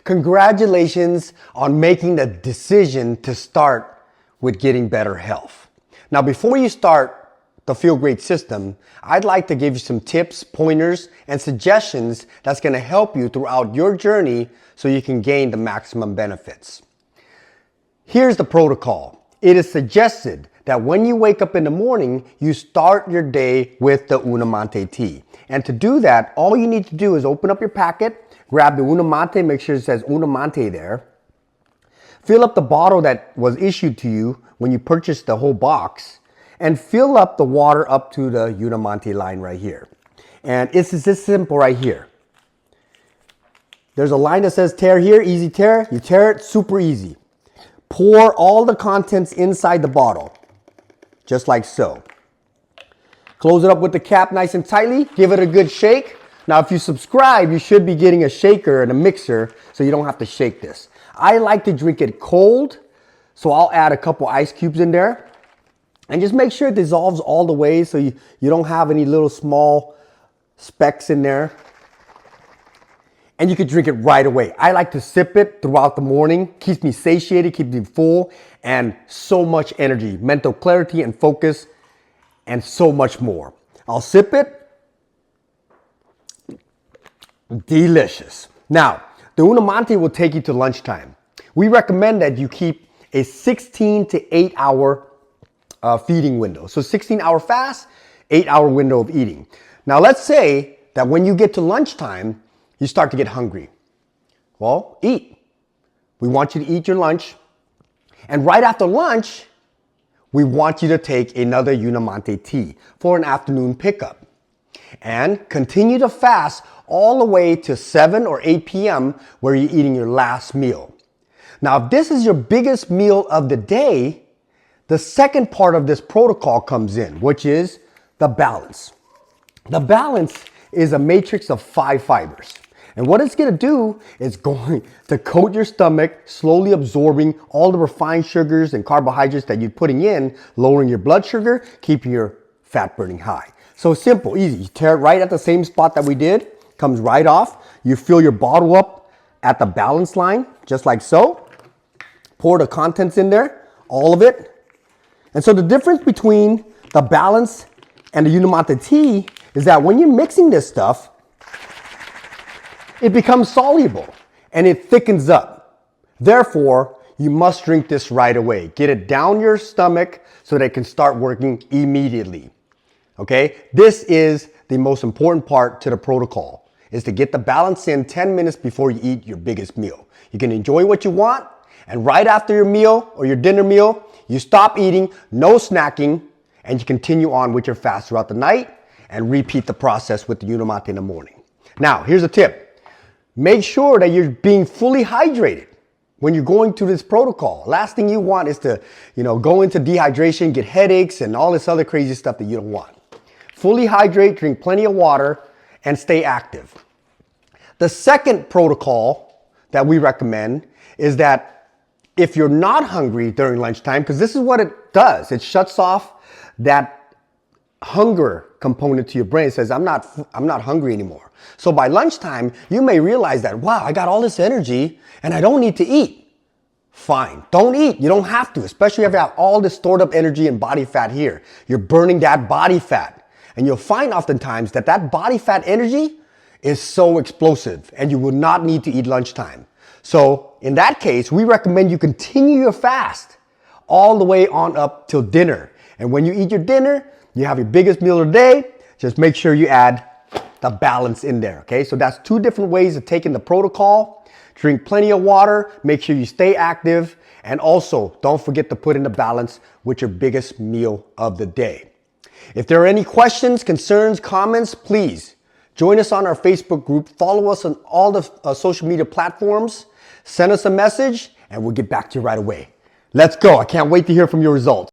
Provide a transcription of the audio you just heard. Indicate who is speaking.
Speaker 1: Congratulations on making the decision to start with getting better health. Now, before you start the Feel Great system, I'd like to give you some tips, pointers, and suggestions that's going to help you throughout your journey so you can gain the maximum benefits. Here's the protocol. It is suggested that when you wake up in the morning, you start your day with the Unamante tea. And to do that, all you need to do is open up your packet, grab the Unamante, make sure it says Unamante there. Fill up the bottle that was issued to you when you purchased the whole box, and fill up the water up to the Unamante line right here. And it's this simple right here. There's a line that says tear here, easy tear. You tear it, super easy. Pour all the contents inside the bottle, just like so. Close it up with the cap nice and tightly. Give it a good shake. Now, if you subscribe, you should be getting a shaker and a mixer so you don't have to shake this. I like to drink it cold, so I'll add a couple ice cubes in there. And just make sure it dissolves all the way so you don't have any little small specks in there. And you can drink it right away. I like to sip it throughout the morning. Keeps me satiated, keeps me full, and so much energy, mental clarity and focus, and so much more. I'll sip it. Delicious. Now, the Unamante will take you to lunchtime. We recommend that you keep a 16 to 8 hour feeding window. So 16-hour fast, 8-hour window of eating. Now let's say that when you get to lunchtime, you start to get hungry. Well, eat. We want you to eat your lunch. And right after lunch, we want you to take another Unamante tea for an afternoon pickup. And continue to fast all the way to 7 or 8 p.m. where you're eating your last meal. Now, if this is your biggest meal of the day, the second part of this protocol comes in, which is the balance. The balance is a matrix of 5 fibers. And what it's going to do is going to coat your stomach, slowly absorbing all the refined sugars and carbohydrates that you're putting in, lowering your blood sugar, keeping your fat burning high. So simple, easy. You tear it right at the same spot that we did, comes right off. You fill your bottle up at the balance line, just like so. Pour the contents in there, all of it. And so the difference between the balance and the Unamante tea is that when you're mixing this stuff, it becomes soluble and it thickens up. Therefore, you must drink this right away. Get it down your stomach so that it can start working immediately. Okay? This is the most important part to the protocol, is to get the balance in 10 minutes before you eat your biggest meal. You can enjoy what you want, and right after your meal or your dinner meal, you stop eating, no snacking, and you continue on with your fast throughout the night and repeat the process with the Unamante in the morning. Now, here's a tip. Make sure that you're being fully hydrated when you're going through this protocol. Last thing you want is to, go into dehydration, get headaches, and all this other crazy stuff that you don't want. Fully hydrate, drink plenty of water, and stay active. The second protocol that we recommend is that if you're not hungry during lunchtime, because this is what it does, it shuts off that hunger component to your brain. It says, I'm not hungry anymore. So by lunchtime, you may realize that, wow, I got all this energy and I don't need to eat. Fine, don't eat. You don't have to, especially if you have all this stored up energy and body fat here. You're burning that body fat. And you'll find oftentimes that that body fat energy is so explosive and you will not need to eat lunchtime. So in that case, we recommend you continue your fast all the way on up till dinner. And when you eat your dinner, you have your biggest meal of the day, just make sure you add the balance in there, okay? So that's 2 different ways of taking the protocol. Drink plenty of water, make sure you stay active, and also don't forget to put in the balance with your biggest meal of the day. If there are any questions, concerns, comments, please join us on our Facebook group, follow us on all the social media platforms, send us a message, and we'll get back to you right away. Let's go. I can't wait to hear from your results.